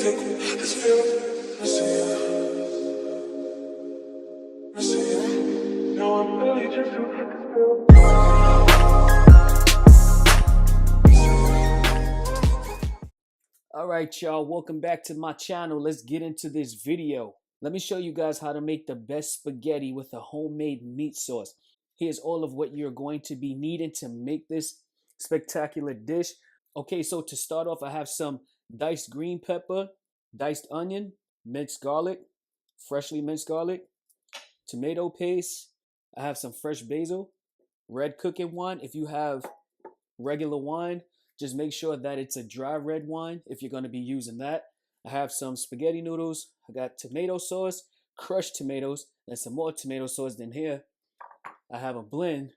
Alright y'all, welcome back to my channel. Let's get into this video. Let me show you guys how to make the best spaghetti with a homemade meat sauce. Here's all of what you're going to be needing to make this spectacular dish. Okay, so to start off, I have some diced green pepper, diced onion, minced garlic, freshly minced garlic, tomato paste. I have some fresh basil, red cooking wine. If you have regular wine, just make sure that it's a dry red wine if you're going to be using that. I have some spaghetti noodles. I got tomato sauce, crushed tomatoes, and some more tomato sauce. Then here, I have a blend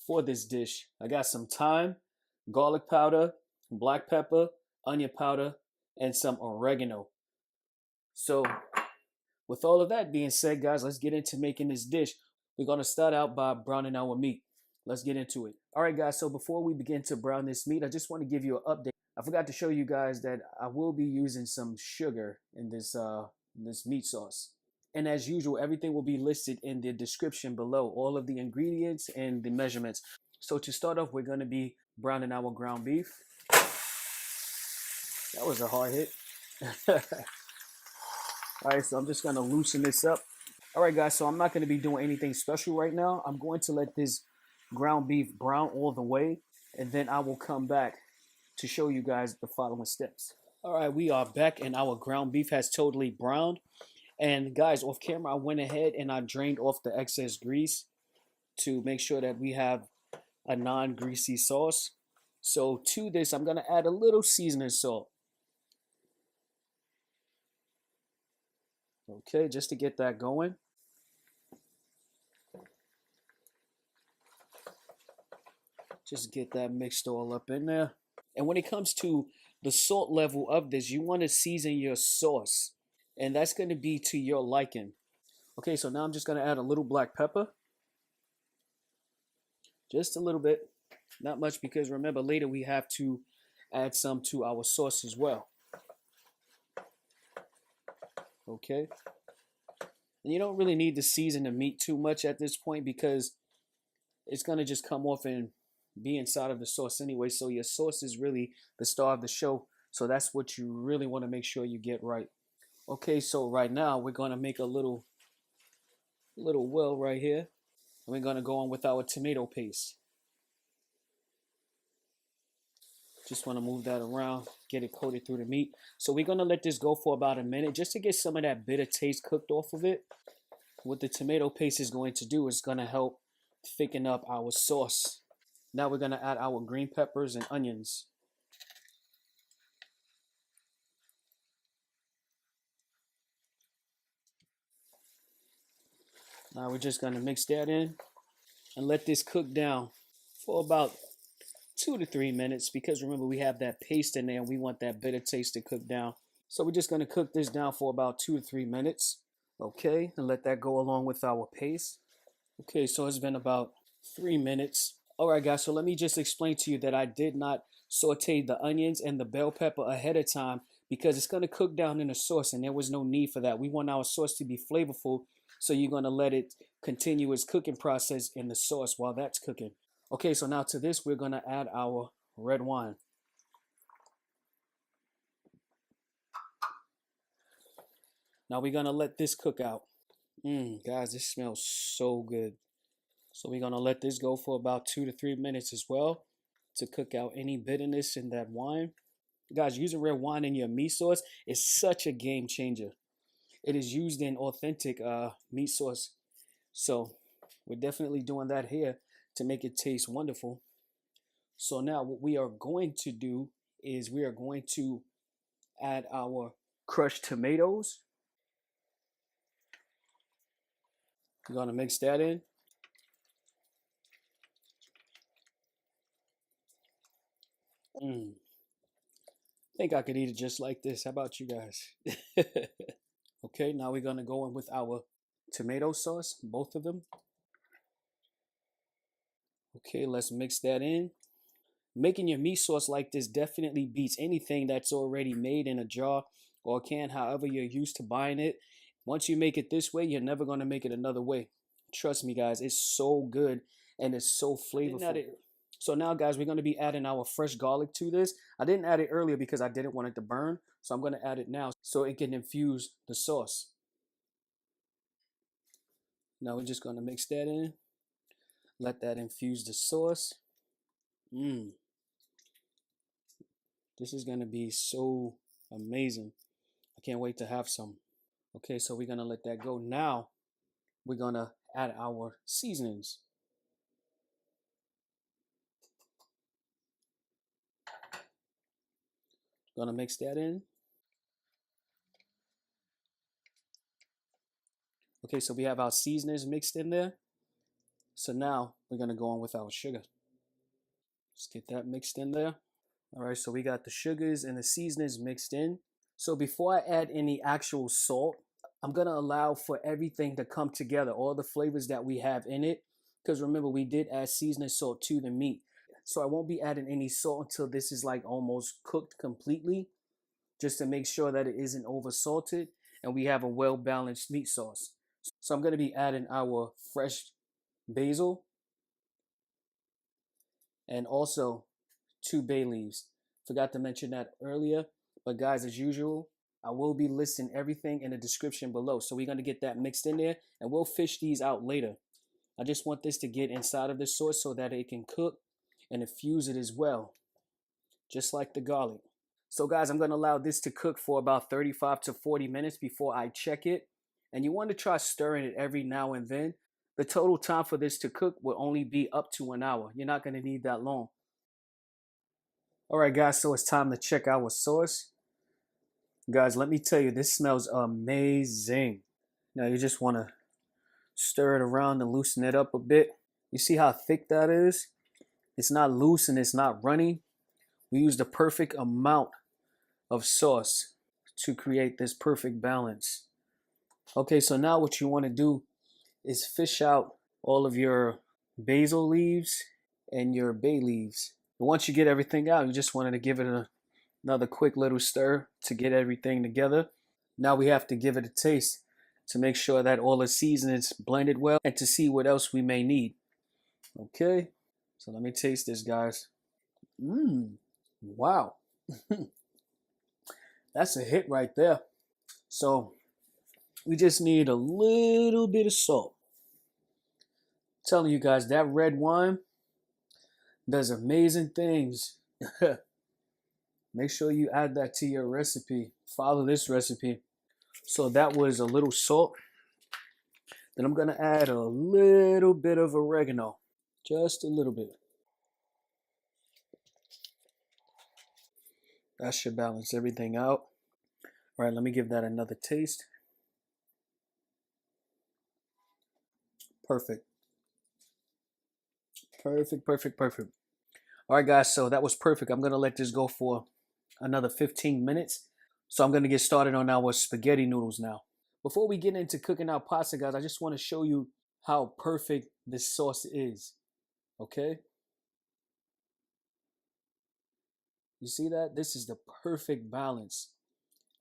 for this dish. I got some thyme, garlic powder, black pepper, onion powder, and some oregano. So with all of that being said, guys, let's get into making this dish. We're going to start out by browning our meat. Let's get into it. All right, guys, so before we begin to brown this meat, I just want to give you an update. I forgot to show you guys that I will be using some sugar in this meat sauce. And as usual, everything will be listed in the description below, all of the ingredients and the measurements. So to start off, we're going to be browning our ground beef. That was a hard hit. All right, so I'm just going to loosen this up. All right, guys, so I'm not going to be doing anything special right now. I'm going to let this ground beef brown all the way, and then I will come back to show you guys the following steps. All right, we are back, and our ground beef has totally browned. And guys, off camera, I went ahead and I drained off the excess grease to make sure that we have a non-greasy sauce. So to this, I'm going to add a little seasoning salt. Okay, just to get that going. Just get that mixed all up in there. And when it comes to the salt level of this, you want to season your sauce. And that's going to be to your liking. Okay, so now I'm just going to add a little black pepper. Just a little bit. Not much, because remember, later we have to add some to our sauce as well. Okay. And you don't really need to season the meat too much at this point, because it's going to just come off and be inside of the sauce anyway. So your sauce is really the star of the show. So that's what you really want to make sure you get right. Okay, so right now we're going to make a little well right here. And we're going to go on with our tomato paste. Just want to move that around, get it coated through the meat. So we're going to let this go for about a minute just to get some of that bitter taste cooked off of it. What the tomato paste is going to do is going to help thicken up our sauce. Now we're going to add our green peppers and onions. Now we're just going to mix that in and let this cook down for about 2 to 3 minutes, because remember, we have that paste in there and we want that bitter taste to cook down. So we're just going to cook this down for about 2 to 3 minutes. Okay, and let that go along with our paste. Okay, so it's been about 3 minutes. All right, guys, so let me just explain to you that I did not saute the onions and the bell pepper ahead of time, because it's going to cook down in the sauce, and there was no need for that. We want our sauce to be flavorful, so you're going to let it continue its cooking process in the sauce while that's cooking. Okay, so now to this, we're going to add our red wine. Now we're going to let this cook out. Guys, this smells so good. So we're going to let this go for about 2 to 3 minutes as well to cook out any bitterness in that wine. Guys, using red wine in your meat sauce is such a game changer. It is used in authentic meat sauce. So we're definitely doing that here to make it taste wonderful. So now what we are going to do is we are going to add our crushed tomatoes. We're going to mix that in. I think I could eat it just like this. How about you guys? Okay, now we're going to go in with our tomato sauce, both of them. Okay, let's mix that in. Making your meat sauce like this definitely beats anything that's already made in a jar or a can, however you're used to buying it. Once you make it this way, you're never going to make it another way. Trust me, guys, it's so good and it's so flavorful. So now, guys, we're going to be adding our fresh garlic to this. I didn't add it earlier because I didn't want it to burn. So I'm going to add it now so it can infuse the sauce. Now we're just going to mix that in. Let that infuse the sauce. This is going to be so amazing. I can't wait to have some. Okay, so we're going to let that go. Now we're going to add our seasonings. Gonna mix that in. Okay, so we have our seasonings mixed in there. So now we're gonna go on with our sugar. Let's get that mixed in there. All right, so we got the sugars and the seasonings mixed in. So before I add any actual salt, I'm gonna allow for everything to come together, all the flavors that we have in it. Because remember, we did add seasoning salt to the meat. So I won't be adding any salt until this is like almost cooked completely, just to make sure that it isn't over salted and we have a well-balanced meat sauce. So I'm going to be adding our fresh basil and also 2 bay leaves. Forgot to mention that earlier, but guys, as usual, I will be listing everything in the description below. So we're going to get that mixed in there and we'll fish these out later. I just want this to get inside of the sauce so that it can cook and infuse it as well, just like the garlic. So guys, I'm going to allow this to cook for about 35 to 40 minutes before I check it. And you want to try stirring it every now and then. The total time for this to cook will only be up to an hour. You're not going to need that long. All right, guys, so it's time to check our sauce. Guys, let me tell you, this smells amazing. Now you just want to stir it around and loosen it up a bit. You see how thick that is? It's not loose and it's not runny. We used the perfect amount of sauce to create this perfect balance. Okay, so now what you want to do is fish out all of your basil leaves and your bay leaves. And once you get everything out, you just wanted to give it another quick little stir to get everything together. Now we have to give it a taste to make sure that all the seasonings blended well and to see what else we may need. Okay, so let me taste this, guys. Wow. That's a hit right there. So we just need a little bit of salt. I'm telling you guys, that red wine does amazing things. Make sure you add that to your recipe. Follow this recipe. So that was a little salt. Then I'm gonna add a little bit of oregano. Just a little bit. That should balance everything out. All right, let me give that another taste. Perfect. Perfect, perfect, perfect. All right, guys, so that was perfect. I'm going to let this go for another 15 minutes. So I'm going to get started on our spaghetti noodles now. Before we get into cooking our pasta, guys, I just want to show you how perfect this sauce is. Okay? You see that? This is the perfect balance.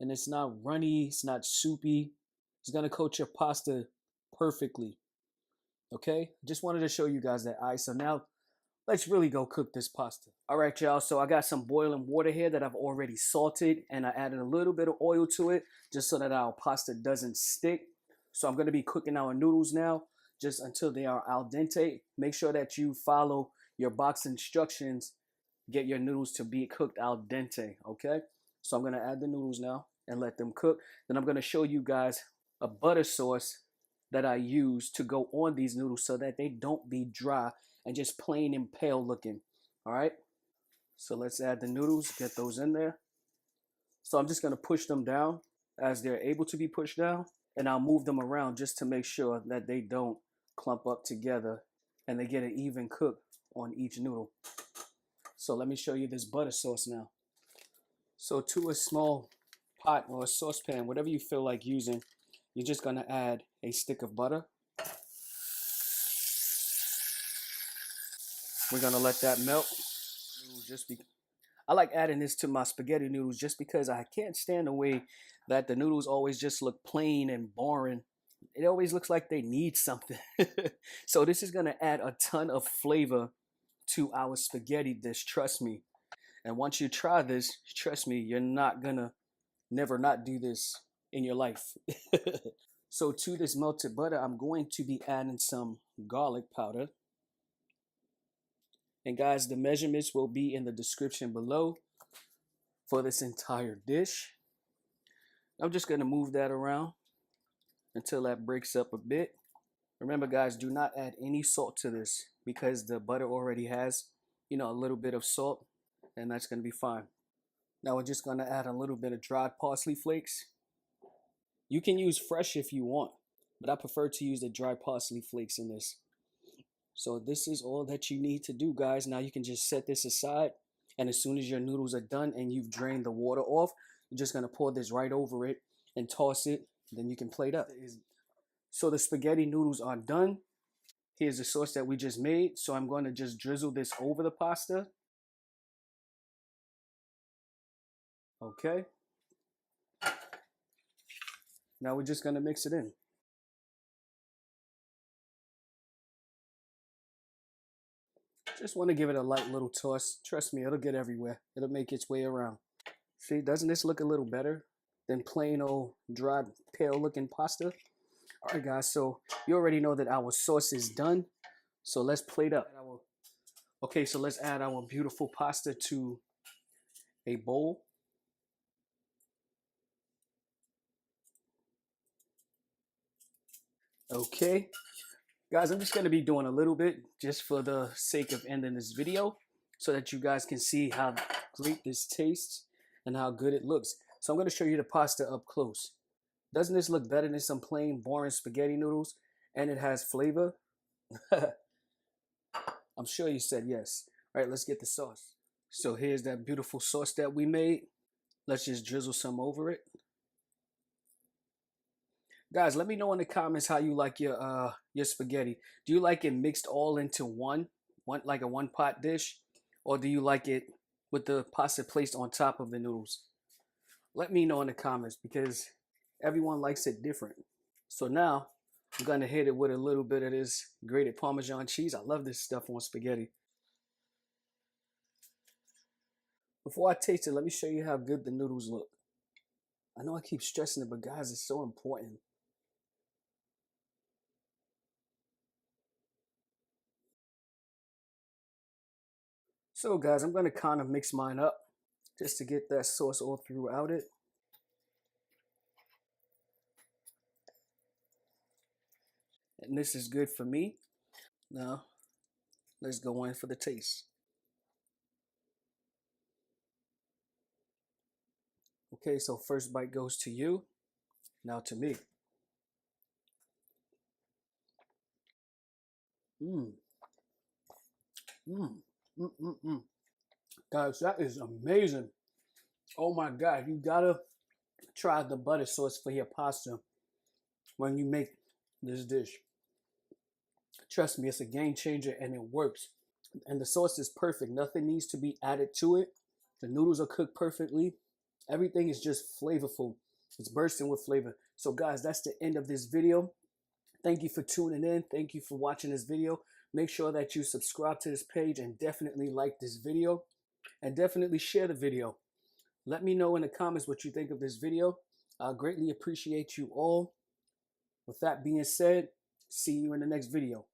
And it's not runny, it's not soupy. It's going to coat your pasta perfectly. Okay? Just wanted to show you guys that. All right, so now let's really go cook this pasta. All right, y'all, so I got some boiling water here that I've already salted, and I added a little bit of oil to it just so that our pasta doesn't stick. So I'm going to be cooking our noodles now just until they are al dente. Make sure that you follow your box instructions. Get your noodles to be cooked al dente, okay? So I'm going to add the noodles now and let them cook. Then I'm going to show you guys a butter sauce that I use to go on these noodles so that they don't be dry and just plain and pale looking. All right, so let's add the noodles, get those in there. So I'm just going to push them down as they're able to be pushed down, and I'll move them around just to make sure that they don't clump up together and they get an even cook on each noodle. So let me show you this butter sauce now. So to a small pot or a saucepan, whatever you feel like using, you're just going to add a stick of butter. We're going to let that melt. I like adding this to my spaghetti noodles just because I can't stand the way that the noodles always just look plain and boring. It always looks like they need something. So this is gonna add a ton of flavor to our spaghetti dish, trust me. And once you try this, trust me, you're not gonna never not do this in your life. So to this melted butter, I'm going to be adding some garlic powder. And guys, the measurements will be in the description below for this entire dish. I'm just gonna move that around until that breaks up a bit. Remember guys, do not add any salt to this because the butter already has, a little bit of salt, and that's gonna be fine. Now we're just gonna add a little bit of dried parsley flakes. You can use fresh if you want, but I prefer to use the dried parsley flakes in this. So this is all that you need to do, guys. Now you can just set this aside, and as soon as your noodles are done and you've drained the water off, you're just gonna pour this right over it and toss it. Then you can plate up. So the spaghetti noodles are done. Here's the sauce that we just made. So I'm going to just drizzle this over the pasta. Okay. Now we're just going to mix it in. Just want to give it a light little toss. Trust me, it'll get everywhere. It'll make its way around. See, doesn't this look a little better than plain old dried pale looking pasta? All right, guys, so you already know that our sauce is done. So let's plate up. Okay, so let's add our beautiful pasta to a bowl. Okay, guys, I'm just going to be doing a little bit just for the sake of ending this video so that you guys can see how great this tastes and how good it looks. So I'm going to show you the pasta up close. Doesn't this look better than some plain boring spaghetti noodles? And it has flavor? I'm sure you said yes. All right, let's get the sauce. So here's that beautiful sauce that we made. Let's just drizzle some over it. Guys, let me know in the comments how you like your spaghetti. Do you like it mixed all into one like a one pot dish? Or do you like it with the pasta placed on top of the noodles? Let me know in the comments because everyone likes it different. So now I'm gonna hit it with a little bit of this grated Parmesan cheese. I love this stuff on spaghetti. Before I taste it, let me show you how good the noodles look. I know I keep stressing it, but guys, it's so important. So guys, I'm gonna kind of mix mine up just to get that sauce all throughout it. And this is good for me. Now, let's go in for the taste. Okay, so first bite goes to you, now to me. Mmm. Mmm. Mmm. Mmm. Mmm. Guys, that is amazing. Oh my God, you gotta try the butter sauce for your pasta when you make this dish. Trust me, it's a game changer and it works. And the sauce is perfect. Nothing needs to be added to it. The noodles are cooked perfectly. Everything is just flavorful. It's bursting with flavor. So guys, that's the end of this video. Thank you for tuning in. Thank you for watching this video. Make sure that you subscribe to this page and definitely like this video and definitely share the video. Let me know in the comments what you think of this video. I greatly appreciate you all. With that being said, see you in the next video.